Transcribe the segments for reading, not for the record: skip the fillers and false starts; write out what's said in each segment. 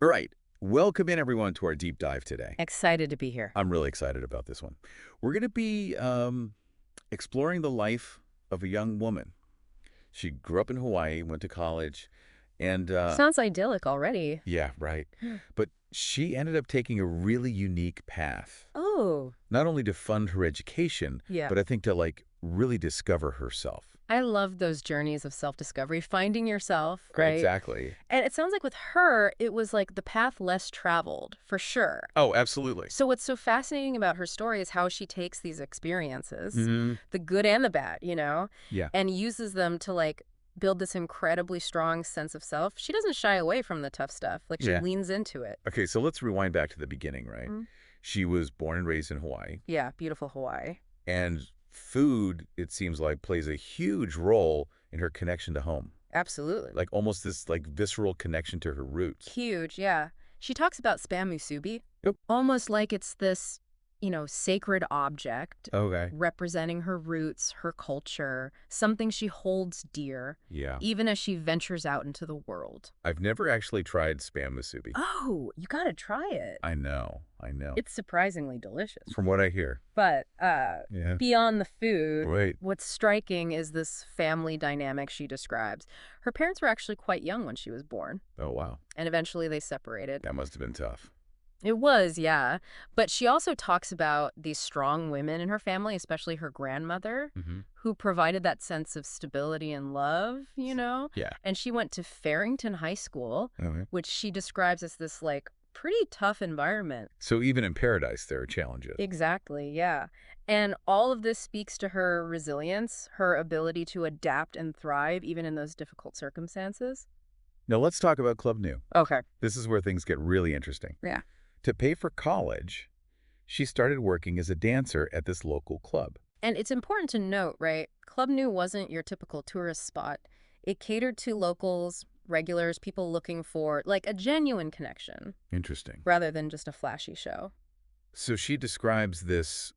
All right. Welcome in, everyone, to our deep dive today. Excited to be here. I'm really excited about this one. We're going to be exploring the life of a young woman. She grew up in Hawaii, went to college, and Sounds idyllic already. yeah, right. Hmm. But she ended up taking a really unique path, Oh, not only to fund her education, yeah. but I think to really discover herself. I love those journeys of self-discovery, finding yourself, right? Exactly. And it sounds like with her, it was like the path less traveled, for sure. Oh, absolutely. So what's so fascinating about her story is how she takes these experiences, Hmm. the good and the bad, Yeah. and uses them to build this incredibly strong sense of self. She doesn't shy away from the tough stuff. Like she Yeah. leans into it. Okay, so let's rewind back to the beginning, right? Mhm. She was born and raised in Hawaii. Yeah, beautiful Hawaii. And food, it seems like, plays a huge role in her connection to home. Absolutely. Like almost this visceral connection to her roots. Huge, yeah. She talks about spam musubi, Yep. almost like it's this, sacred object Okay. representing her roots, her culture, something she holds dear, Yeah. even as she ventures out into the world. I've never actually tried spam musubi. Oh, you gotta try it. I know. I know. It's surprisingly delicious. From what I hear. But Yeah. beyond the food, Right. what's striking is this family dynamic she describes. Her parents were actually quite young when she was born, Oh, wow. and eventually they separated. That must have been tough. It was, yeah. But she also talks about these strong women in her family, especially her grandmother, Hmm. who provided that sense of stability and love. Yeah. And she went to Farrington High School, Okay. which she describes as this, pretty tough environment. So even in paradise, there are challenges. Exactly, yeah. And all of this speaks to her resilience, her ability to adapt and thrive even in those difficult circumstances. Now let's talk about Club New. Okay. This is where things get really interesting. Yeah. To pay for college, she started working as a dancer at this local club. And it's important to note, right? Club New wasn't your typical tourist spot. It catered to locals, regulars, people looking for a genuine connection Interesting. rather than just a flashy show. So she describes this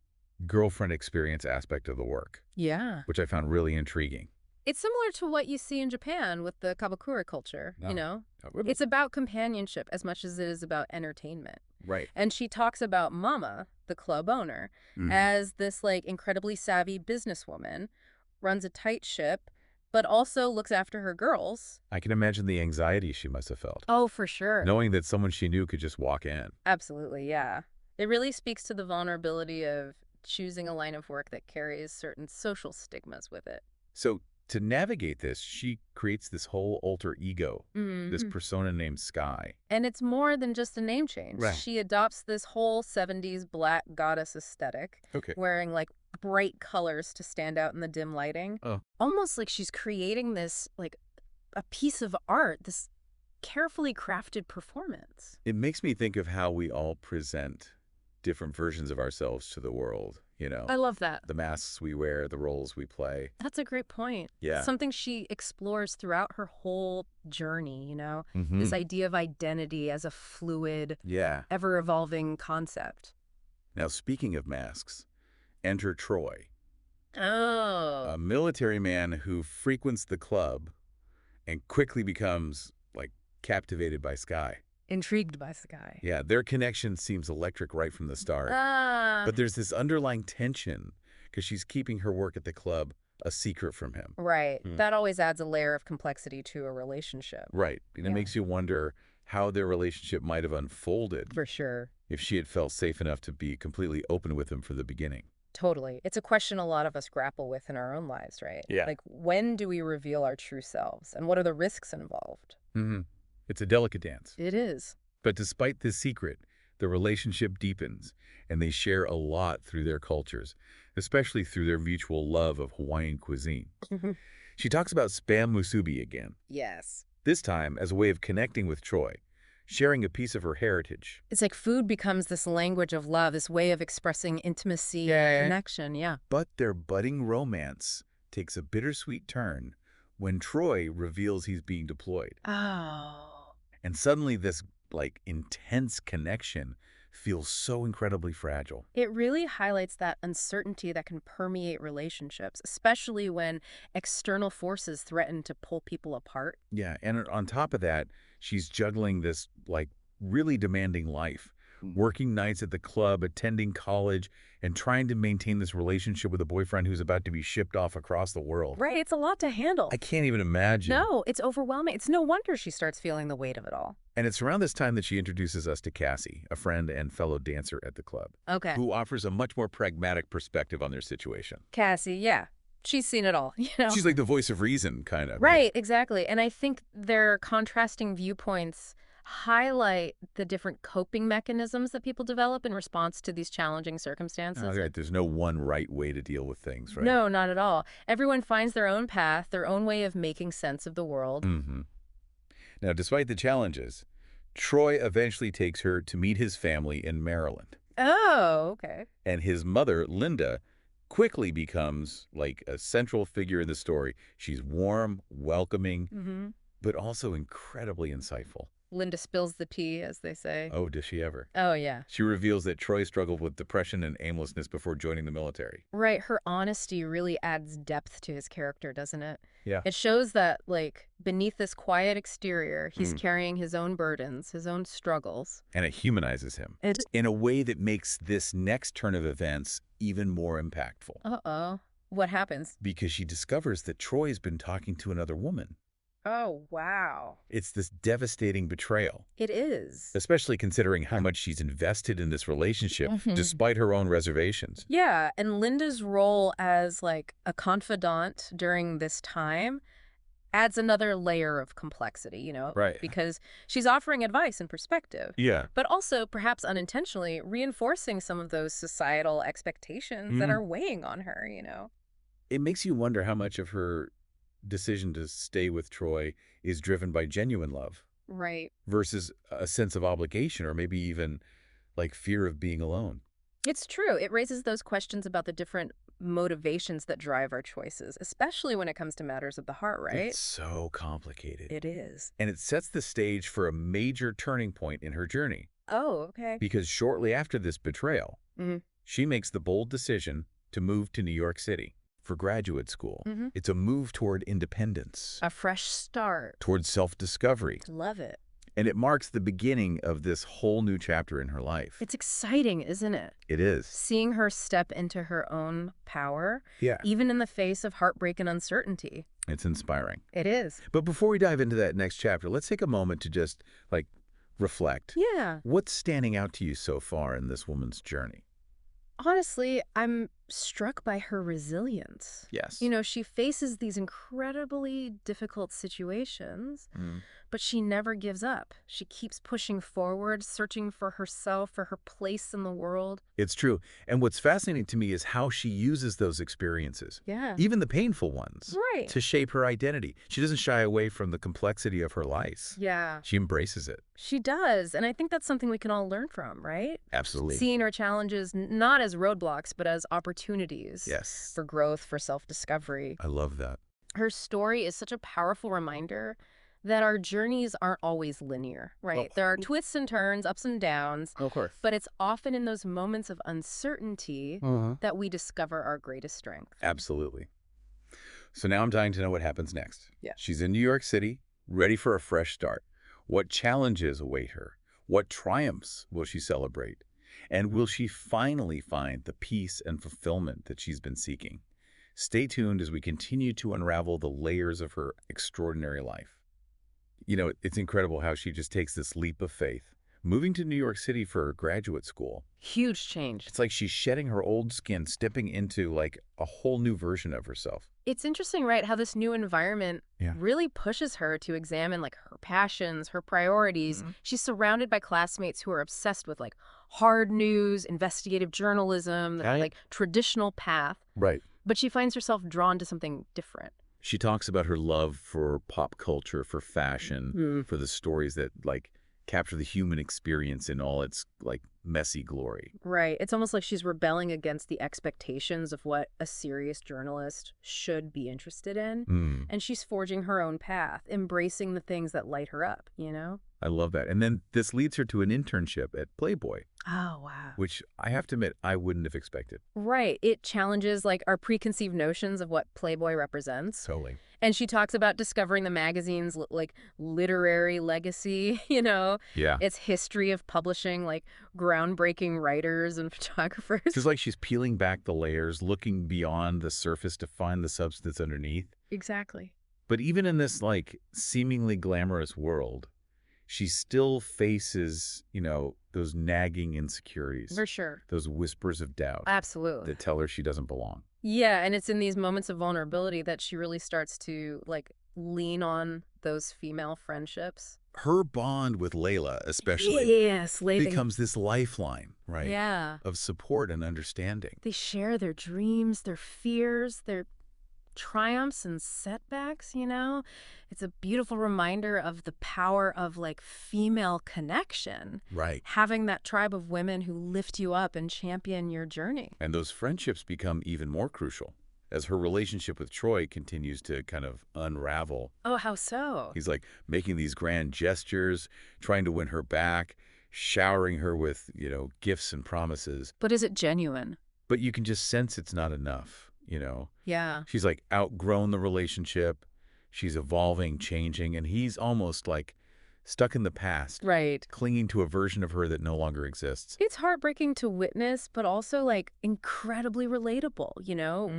girlfriend experience aspect of the work, Yeah. which I found really intriguing. It's similar to what you see in Japan with the kabakura culture, Oh, really? It's about companionship as much as it is about entertainment. Right. And she talks about Mama, the club owner, Mhm. as this incredibly savvy businesswoman, runs a tight ship, but also looks after her girls. I can imagine the anxiety she must have felt, Oh, for sure. knowing that someone she knew could just walk in. Absolutely, yeah. It really speaks to the vulnerability of choosing a line of work that carries certain social stigmas with it. So to navigate this, she creates this whole alter ego, this Mhm. persona named Sky. And it's more than just a name change. Right. She adopts this whole 70s black goddess aesthetic, Okay. wearing bright colors to stand out in the dim lighting. Oh. Almost like she's creating this a piece of art, this carefully crafted performance. It makes me think of how we all present different versions of ourselves to the world, I love that. the masks we wear, the roles we play. That's a great point. Yeah. Something she explores throughout her whole journey. Mhm. This idea of identity as a fluid, Yeah. ever-evolving concept. Now, speaking of masks, enter Troy, Oh. a military man who frequents the club and quickly becomes, captivated by Sky. Intrigued by Sky. Yeah, their connection seems electric right from the start. Ah. But there's this underlying tension because she's keeping her work at the club a secret from him. Right. Hmm. That always adds a layer of complexity to a relationship. Right. And it Yeah. makes you wonder how their relationship might have unfolded For sure. if she had felt safe enough to be completely open with him from the beginning. Totally. It's a question a lot of us grapple with in our own lives, right? Yeah. When do we reveal our true selves? And what are the risks involved? Hmm. It's a delicate dance. It is. But despite this secret, the relationship deepens, and they share a lot through their cultures, especially through their mutual love of Hawaiian cuisine. She talks about spam musubi again, Yes. this time as a way of connecting with Troy, sharing a piece of her heritage. It's like food becomes this language of love, this way of expressing intimacy Yeah. and connection. Yeah. But their budding romance takes a bittersweet turn when Troy reveals he's being deployed. Oh. And suddenly this, intense connection feels so incredibly fragile. It really highlights that uncertainty that can permeate relationships, especially when external forces threaten to pull people apart. Yeah, and on top of that, she's juggling this, really demanding life, working nights at the club, attending college, and trying to maintain this relationship with a boyfriend who's about to be shipped off across the world. Right, it's a lot to handle. I can't even imagine. No, it's overwhelming. It's no wonder she starts feeling the weight of it all. And it's around this time that she introduces us to Cassie, a friend and fellow dancer at the club, Okay. who offers a much more pragmatic perspective on their situation. Cassie, yeah. She's seen it all, you know? She's like the voice of reason, kind of. Right, exactly. And I think their contrasting viewpoints highlight the different coping mechanisms that people develop in response to these challenging circumstances. Oh, right. There's no one right way to deal with things, right? No, not at all. Everyone finds their own path, their own way of making sense of the world. Mm-hmm. Now, despite the challenges, Troy eventually takes her to meet his family in Maryland. Oh, okay. And his mother, Linda, quickly becomes like a central figure in the story. She's warm, welcoming, but also incredibly insightful. Linda spills the tea, as they say. Oh, does she ever? Oh, yeah. She reveals that Troy struggled with depression and aimlessness before joining the military. Right, her honesty really adds depth to his character, doesn't it? Yeah. It shows that, like, beneath this quiet exterior, he's carrying his own burdens, his own struggles. And it humanizes him in a way that makes this next turn of events even more impactful. Uh-oh. What happens? Because she discovers that Troy's been talking to another woman. Oh, wow. It's this devastating betrayal, It is. especially considering how much she's invested in this relationship, despite her own reservations. Yeah, and Linda's role as, like, a confidant during this time adds another layer of complexity, you know? Right. Because she's offering advice and perspective. Yeah. But also, perhaps unintentionally, reinforcing some of those societal expectations that are weighing on her, you know? It makes you wonder how much of her decision to stay with Troy is driven by genuine love Right. versus a sense of obligation or maybe even like fear of being alone. It's true. It raises those questions about the different motivations that drive our choices, especially when it comes to matters of the heart, right? It's so complicated. It is. And it sets the stage for a major turning point in her journey. Oh, okay. Because shortly after this betrayal, she makes the bold decision to move to New York City for graduate school. It's a move toward independence, A fresh start. toward self-discovery. Love it. And it marks the beginning of this whole new chapter in her life. It's exciting, isn't it? It is. Seeing her step into her own power, Yeah. even in the face of heartbreak and uncertainty. It's inspiring. It is. But before we dive into that next chapter, let's take a moment to just, like, reflect. Yeah. What's standing out to you so far in this woman's journey? Honestly, I'm struck by her resilience. Yes. You know, she faces these incredibly difficult situations, but she never gives up. She keeps pushing forward, searching for herself, for her place in the world. It's true. And what's fascinating to me is how she uses those experiences, Yeah. even the painful ones, Right. to shape her identity. She doesn't shy away from the complexity of her life. Yeah. She embraces it. She does. And I think that's something we can all learn from, right? Absolutely. Seeing her challenges not as roadblocks, but as opportunities. Yes. For growth, for self-discovery. I love that. Her story is such a powerful reminder that our journeys aren't always linear, right? There are twists and turns, ups and downs, Of course. but it's often in those moments of uncertainty that we discover our greatest strength. Absolutely. So now I'm dying to know what happens next. Yeah. She's in New York City, ready for a fresh start. What challenges await her? What triumphs will she celebrate? And will she finally find the peace and fulfillment that she's been seeking? Stay tuned as we continue to unravel the layers of her extraordinary life. You know, it's incredible how she just takes this leap of faith, moving to New York City for graduate school. Huge change. It's like she's shedding her old skin, stepping into like a whole new version of herself. It's interesting, right, how this new environment Yeah. really pushes her to examine, like, her passions, her priorities. She's surrounded by classmates who are obsessed with, like, hard news, investigative journalism, the, Right. like, traditional path. Right. But she finds herself drawn to something different. She talks about her love for pop culture, for fashion, for the stories that like capture the human experience in all its like messy glory. Right. It's almost like she's rebelling against the expectations of what a serious journalist should be interested in. And she's forging her own path, embracing the things that light her up, you know? I love that. And then this leads her to an internship at Playboy, Oh, wow. which I have to admit I wouldn't have expected. Right. It challenges like our preconceived notions of what Playboy represents. Totally. And she talks about discovering the magazine's like literary legacy, Yeah. its history of publishing like groundbreaking writers and photographers. It's like she's peeling back the layers, looking beyond the surface to find the substance underneath. Exactly. But even in this like seemingly glamorous world, she still faces, those nagging insecurities, For sure. those whispers of doubt Absolutely. that tell her she doesn't belong. Yeah, and it's in these moments of vulnerability that she really starts to like lean on those female friendships. Her bond with Layla, especially, Yes, lady. becomes this lifeline, right, Yeah. of support and understanding. They share their dreams, their fears, their triumphs and setbacks. It's a beautiful reminder of the power of like female connection. Right. Having that tribe of women who lift you up and champion your journey. And those friendships become even more crucial as her relationship with Troy continues to kind of unravel. Oh, how so? He's like making these grand gestures, trying to win her back, showering her with, gifts and promises. But is it genuine? But you can just sense it's not enough. Yeah. She's like outgrown the relationship. She's evolving, changing, and he's almost like stuck in the past, Right. clinging to a version of her that no longer exists. It's heartbreaking to witness, but also like incredibly relatable.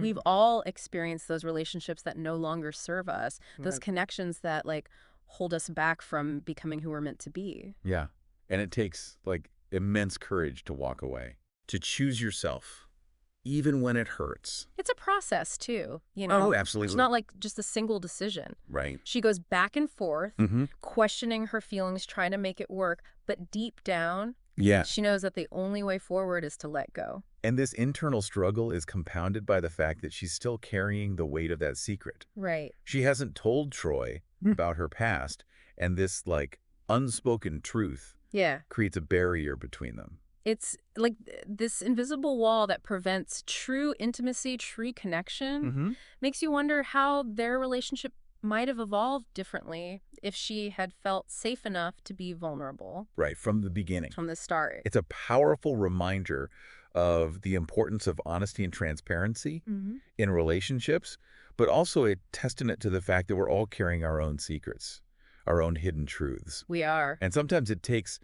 We've all experienced those relationships that no longer serve us, those Right. connections that like hold us back from becoming who we're meant to be. Yeah. And it takes like immense courage to walk away, to choose yourself, even when it hurts. It's a process too. Oh, absolutely. It's not like just a single decision. Right. She goes back and forth, Mm-hmm. questioning her feelings, trying to make it work, but deep down, Yeah. she knows that the only way forward is to let go. And this internal struggle is compounded by the fact that she's still carrying the weight of that secret. Right. She hasn't told Troy about her past, and this like unspoken truth Yeah. creates a barrier between them. It's like this invisible wall that prevents true intimacy, true connection, Mm-hmm. makes you wonder how their relationship might have evolved differently if she had felt safe enough to be vulnerable Right, from the beginning. from the start. It's a powerful reminder of the importance of honesty and transparency Mm-hmm. in relationships, but also a testament to the fact that we're all carrying our own secrets, our own hidden truths. We are. And sometimes it takes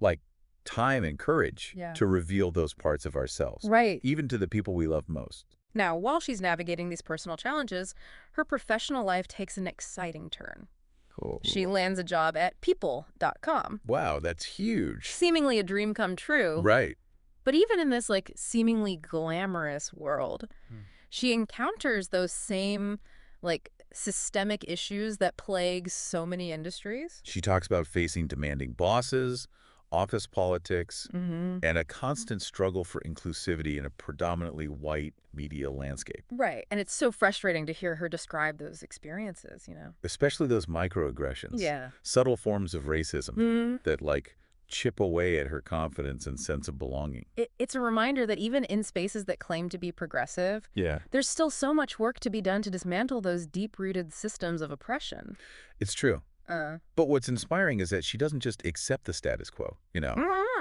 like time and courage Yeah. to reveal those parts of ourselves, Right. even to the people we love most. Now, while she's navigating these personal challenges, her professional life takes an exciting turn. Cool. She lands a job at people.com. Wow, that's huge. Seemingly a dream come true. Right. But even in this like seemingly glamorous world, she encounters those same like systemic issues that plague so many industries. She talks about facing demanding bosses, office politics, Mm-hmm. and a constant struggle for inclusivity in a predominantly white media landscape, Right. And it's so frustrating to hear her describe those experiences. especially those microaggressions, Yeah. subtle forms of racism Mm-hmm. that like chip away at her confidence and sense of belonging. It's a reminder that even in spaces that claim to be progressive, Yeah. there's still so much work to be done to dismantle those deep-rooted systems of oppression. It's true. But what's inspiring is that she doesn't just accept the status quo.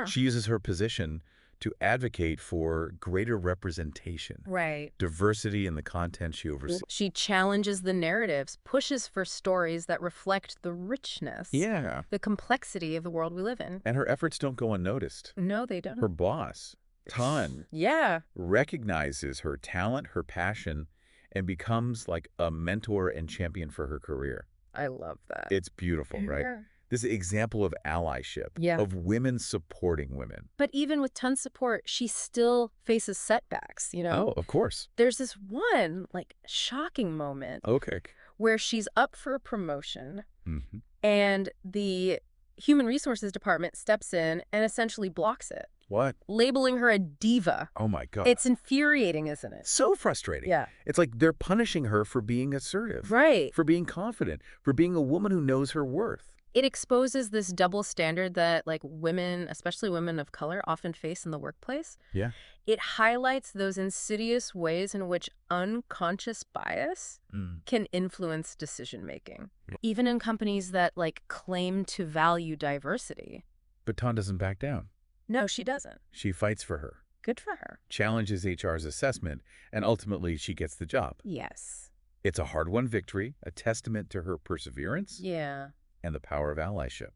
She uses her position to advocate for greater representation, Right. diversity in the content she oversees. She challenges the narratives, pushes for stories that reflect the richness, Yeah. the complexity of the world we live in. And her efforts don't go unnoticed. No, they don't. Her boss, Tan, Yeah. recognizes her talent, her passion, and becomes like a mentor and champion for her career. I love that. It's beautiful, right? Yeah. This example of allyship, Yeah. of women supporting women. But even with tons of support, she still faces setbacks. Oh, of course. There's this one, like, shocking moment Okay. where she's up for a promotion Mm-hmm. and the human resources department steps in and essentially blocks it, What? labeling her a diva. Oh, my God. It's infuriating, isn't it? so frustrating. Yeah. It's like they're punishing her for being assertive, Right. for being confident, for being a woman who knows her worth. It exposes this double standard that, like, women, especially women of color, often face in the workplace. Yeah. It highlights those insidious ways in which unconscious bias Mm. can influence decision-making, even in companies that, like, claim to value diversity. But Tan doesn't back down. No, she doesn't. She fights for her, Good for her. challenges HR's assessment, and ultimately she gets the job. Yes. It's a hard-won victory, a testament to her perseverance Yeah. and the power of allyship.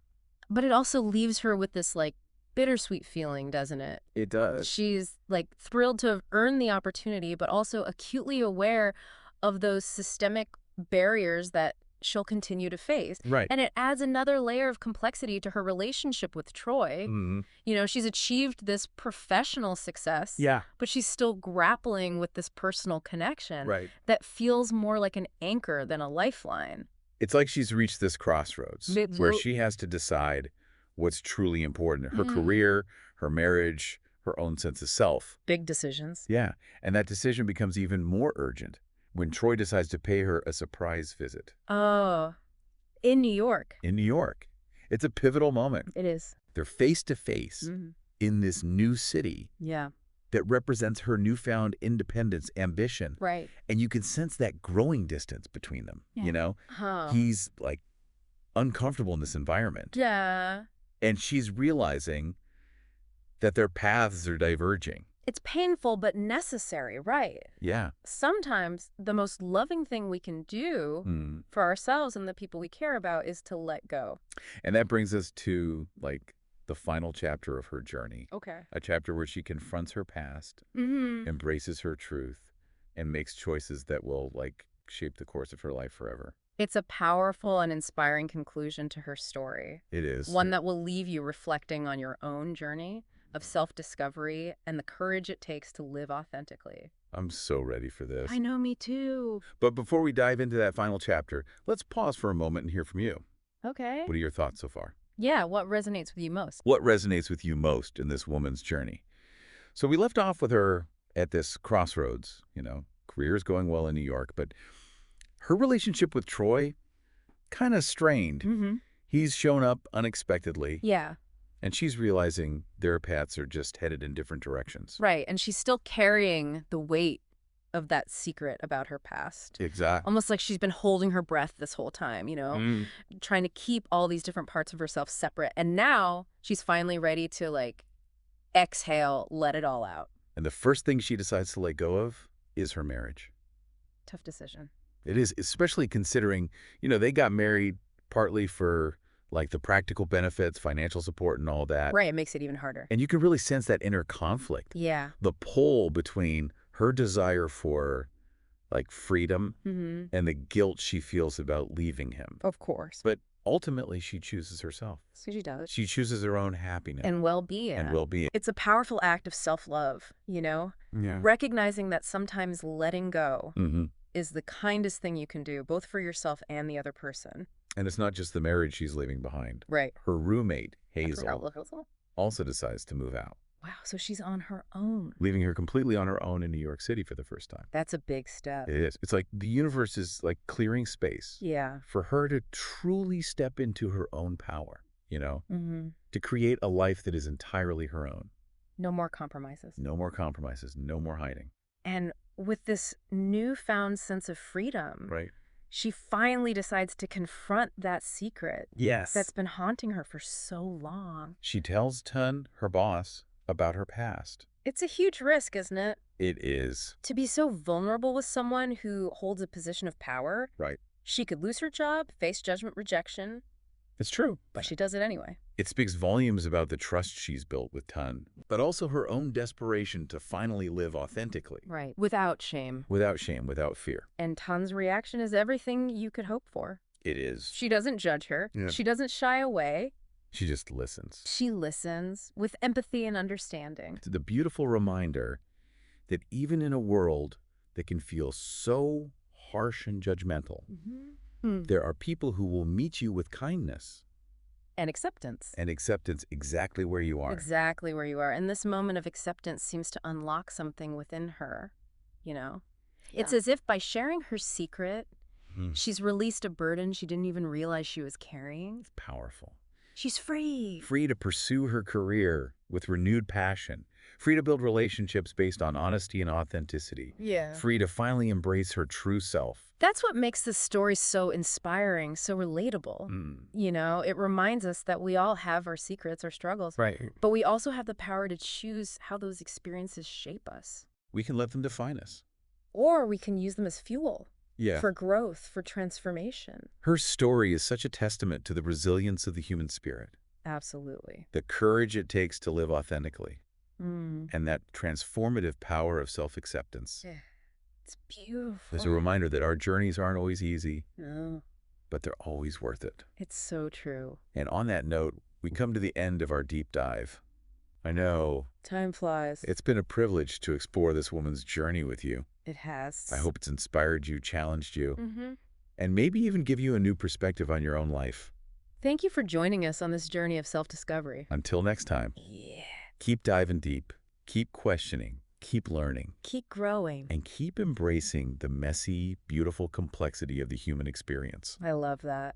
But it also leaves her with this, like, bittersweet feeling, doesn't it? It does. She's, like, thrilled to have earned the opportunity, but also acutely aware of those systemic barriers that she'll continue to face. Right. And it adds another layer of complexity to her relationship with Troy. Mm-hmm. You know, she's achieved this professional success, Yeah. but she's still grappling with this personal connection Right. that feels more like an anchor than a lifeline. It's like she's reached this crossroads It's where lo- she has to decide what's truly important, her Mm. career, her marriage, her own sense of self. Big decisions. Yeah, and that decision becomes even more urgent when Troy decides to pay her a surprise visit Oh, in New York. in New York. It's a pivotal moment. It is. They're face to face Mm-hmm. in this new city Yeah. that represents her newfound independence, ambition, Right. and you can sense that growing distance between them, Yeah. you know? Huh. He's like uncomfortable in this environment. Yeah. And she's realizing that their paths are diverging. It's painful but necessary, right? Yeah. Sometimes the most loving thing we can do Mm. for ourselves and the people we care about is to let go. And that brings us to, like, the final chapter of her journey. Okay. A chapter where she confronts her past, Mm-hmm. embraces her truth, and makes choices that will, like, shape the course of her life forever. It's a powerful and inspiring conclusion to her story. It is. One that will leave you reflecting on your own journey of self-discovery and the courage it takes to live authentically. I'm so ready for this. I know, me too. But before we dive into that final chapter, let's pause for a moment and hear from you. Okay. What are your thoughts so far? Yeah, what resonates with you most? What resonates with you most in this woman's journey? So we left off with her at this crossroads, you know, career's going well in New York, but her relationship with Troy, kind of strained. Mm-hmm. He's shown up unexpectedly, Yeah. and she's realizing their paths are just headed in different directions. Right, and she's still carrying the weight of that secret about her past. Exactly. Almost like she's been holding her breath this whole time, you know, Mm. trying to keep all these different parts of herself separate. And now she's finally ready to, like, exhale, let it all out. And the first thing she decides to let go of is her marriage. Tough decision. It is, especially considering, you know, they got married partly for, like, the practical benefits, financial support and all that. Right, it makes it even harder. And you can really sense that inner conflict. Yeah. The pull between her desire for, like, freedom Mm-hmm. and the guilt she feels about leaving him. Of course. But ultimately, she chooses herself. So she does. She chooses her own happiness And well-being. and well-being. It's a powerful act of self-love, you know? Yeah. Recognizing that sometimes letting go Mm-hmm. is the kindest thing you can do, both for yourself and the other person. And it's not just the marriage she's leaving behind. Right. Her roommate, Hazel. Hazel, also decides to move out, Wow, so she's on her own. leaving her completely on her own in New York City for the first time. That's a big step. It is. It's like the universe is, like, clearing space Yeah. for her to truly step into her own power, you know, Mm-hmm. to create a life that is entirely her own. No more compromises. No more compromises, no more hiding. And with this newfound sense of freedom, Right. she finally decides to confront that secret Yes. that's been haunting her for so long. She tells Tun, her boss, about her past. It's a huge risk, isn't it? It is. To be so vulnerable with someone who holds a position of power. Right. She could lose her job, face judgment, rejection, It's true. but she does it anyway. It speaks volumes about the trust she's built with Tun, but also her own desperation to finally live authentically, Right. Without shame. without shame, without fear. And Tun's reaction is everything you could hope for. It is. She doesn't judge her. Yeah. She doesn't shy away. She just listens. She listens with empathy and understanding. It's the beautiful reminder that even in a world that can feel so harsh and judgmental, there are people who will meet you with kindness And acceptance. and acceptance exactly where you are. Exactly where you are. And this moment of acceptance seems to unlock something within her, you know? It's as if by sharing her secret Mhm. She's released a burden she didn't even realize she was carrying. Powerful. She's free. Free to pursue her career with renewed passion. Free to build relationships based on honesty and authenticity. Yeah. Free to finally embrace her true self. That's what makes this story so inspiring, so relatable. Mm. It reminds us that we all have our secrets, our struggles, Right. but we also have the power to choose how those experiences shape us. We can let them define us. Or we can use them as fuel Yeah. for growth, for transformation. Her story is such a testament to the resilience of the human spirit, Absolutely. the courage it takes to live authentically, Mm. and that transformative power of self-acceptance. Yeah. It's beautiful. There's a reminder that our journeys aren't always easy, No. but they're always worth it. It's so true. And on that note, we come to the end of our deep dive. I know Time flies. it's been a privilege to explore this woman's journey with you. It has. I hope it's inspired you, challenged you, Mm-hmm. and maybe even give you a new perspective on your own life. Thank you for joining us on this journey of self-discovery. Until next time, Yeah. keep diving deep, keep questioning, keep learning, Keep growing. and keep embracing the messy, beautiful complexity of the human experience. I love that.